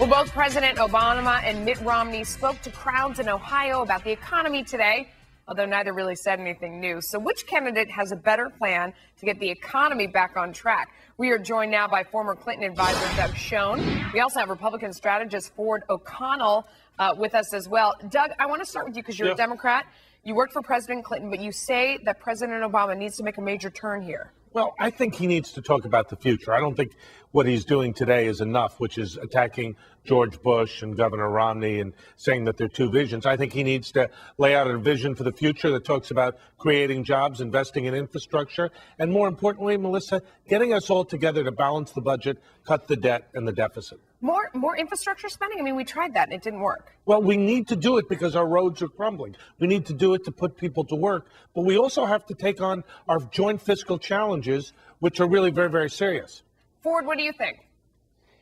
Well, both President Obama and Mitt Romney spoke to crowds in Ohio about the economy today, although neither really said anything new. So which candidate has a better plan to get the economy back on track? We are joined now by former Clinton advisor Doug Schoen. We also have Republican strategist Ford O'Connell with us as well. Doug, I want to start with you because you're a Democrat. You worked for President Clinton, but you say that President Obama needs to make a major turn here. Well, I think he needs to talk about the future. I don't think what he's doing today is enough, which is attacking George Bush and Governor Romney and saying that they're two visions. I think he needs to lay out a vision for the future that talks about creating jobs, investing in infrastructure, and more importantly, Melissa, getting us all together to balance the budget, cut the debt and the deficit. More infrastructure spending? I mean, we tried that and it didn't work. Well, we need to do it because our roads are crumbling. We need to do it to put people to work. But we also have to take on our joint fiscal challenges, which are really very, very serious. Ford, what do you think?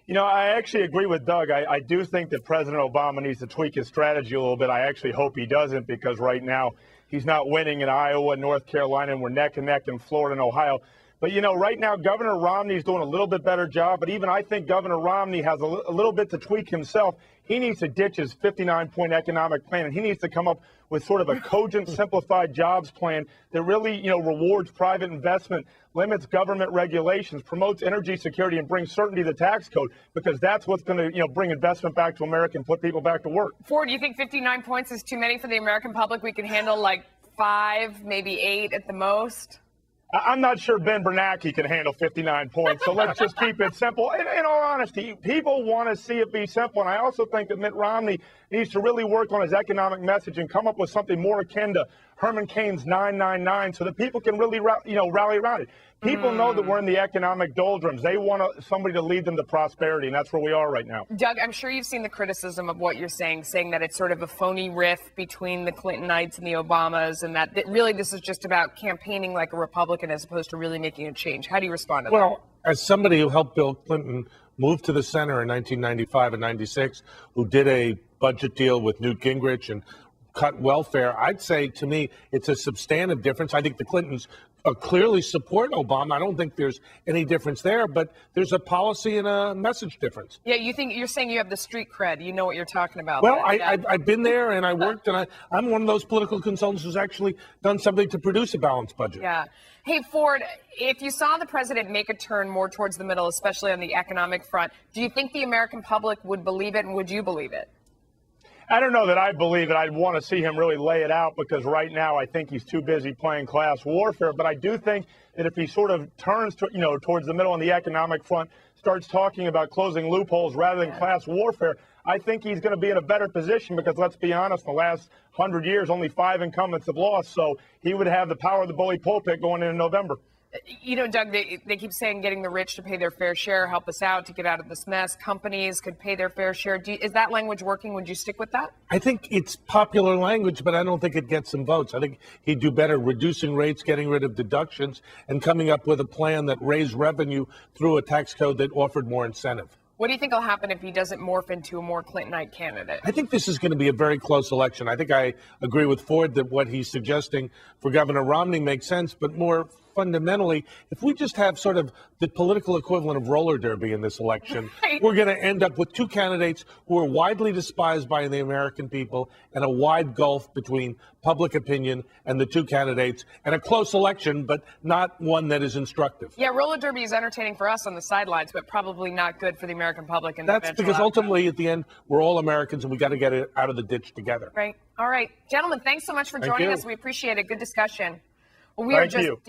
You know, I actually agree with Doug. I do think that President Obama needs to tweak his strategy a little bit. I actually hope he doesn't, because right now he's not winning in Iowa, North Carolina, and we're neck and neck in Florida and Ohio. But, you know, right now, Governor Romney's doing a little bit better job. But even I think Governor Romney has a little bit to tweak himself. He needs to ditch his 59-point economic plan, and he needs to come up with sort of a cogent, simplified jobs plan that really, you know, rewards private investment, limits government regulations, promotes energy security, and brings certainty to the tax code, because that's what's going to, you know, bring investment back to America and put people back to work. Ford, do you think 59 points is too many for the American public? We can handle like 5, maybe 8 at the most? I'm not sure Ben Bernanke can handle 59 points, so let's just keep it simple. In all honesty, people want to see it be simple, and I also think that Mitt Romney needs to really work on his economic message and come up with something more akin to Herman Cain's 999 so that people can really, rally around it. People know that we're in the economic doldrums. They want somebody to lead them to prosperity, and that's where we are right now. Doug, I'm sure you've seen the criticism of what you're saying that it's sort of a phony riff between the Clintonites and the Obamas, and that really this is just about campaigning like a Republican as opposed to really making a change. How do you respond to that? Well, as somebody who helped Bill Clinton move to the center in 1995 and 96, who did a budget deal with Newt Gingrich and cut welfare, I'd say, to me, it's a substantive difference. I think the Clintons clearly support Obama. I don't think there's any difference there, but there's a policy and a message difference. Yeah, you're saying you have the street cred. You know what you're talking about. Well, I've been there and I worked, and I'm one of those political consultants who's actually done something to produce a balanced budget. Yeah. Hey, Ford, if you saw the president make a turn more towards the middle, especially on the economic front, do you think the American public would believe it, and would you believe it? I don't know that I believe it. I'd want to see him really lay it out, because right now I think he's too busy playing class warfare. But I do think that if he sort of turns to, towards the middle on the economic front, starts talking about closing loopholes rather than class warfare, I think he's going to be in a better position, because let's be honest, in the last 100 years, only 5 incumbents have lost. So he would have the power of the bully pulpit going in November. You know, Doug, they keep saying getting the rich to pay their fair share, help us out to get out of this mess. Companies could pay their fair share. Is that language working? Would you stick with that? I think it's popular language, but I don't think it gets some votes. I think he'd do better reducing rates, getting rid of deductions, and coming up with a plan that raised revenue through a tax code that offered more incentive. What do you think will happen if he doesn't morph into a more Clintonite candidate? I think this is going to be a very close election. I think I agree with Ford that what he's suggesting for Governor Romney makes sense, but more fundamentally, if we just have sort of the political equivalent of roller derby in this election, we're going to end up with 2 candidates who are widely despised by the American people, and a wide gulf between public opinion and the 2 candidates, and a close election, but not one that is instructive. Yeah, roller derby is entertaining for us on the sidelines, but probably not good for the American public. That's because ultimately, at the end, we're all Americans, and we got to get it out of the ditch together. Right. All right. Gentlemen, thanks so much for joining us. We appreciate it. Good discussion. Well, Thank you.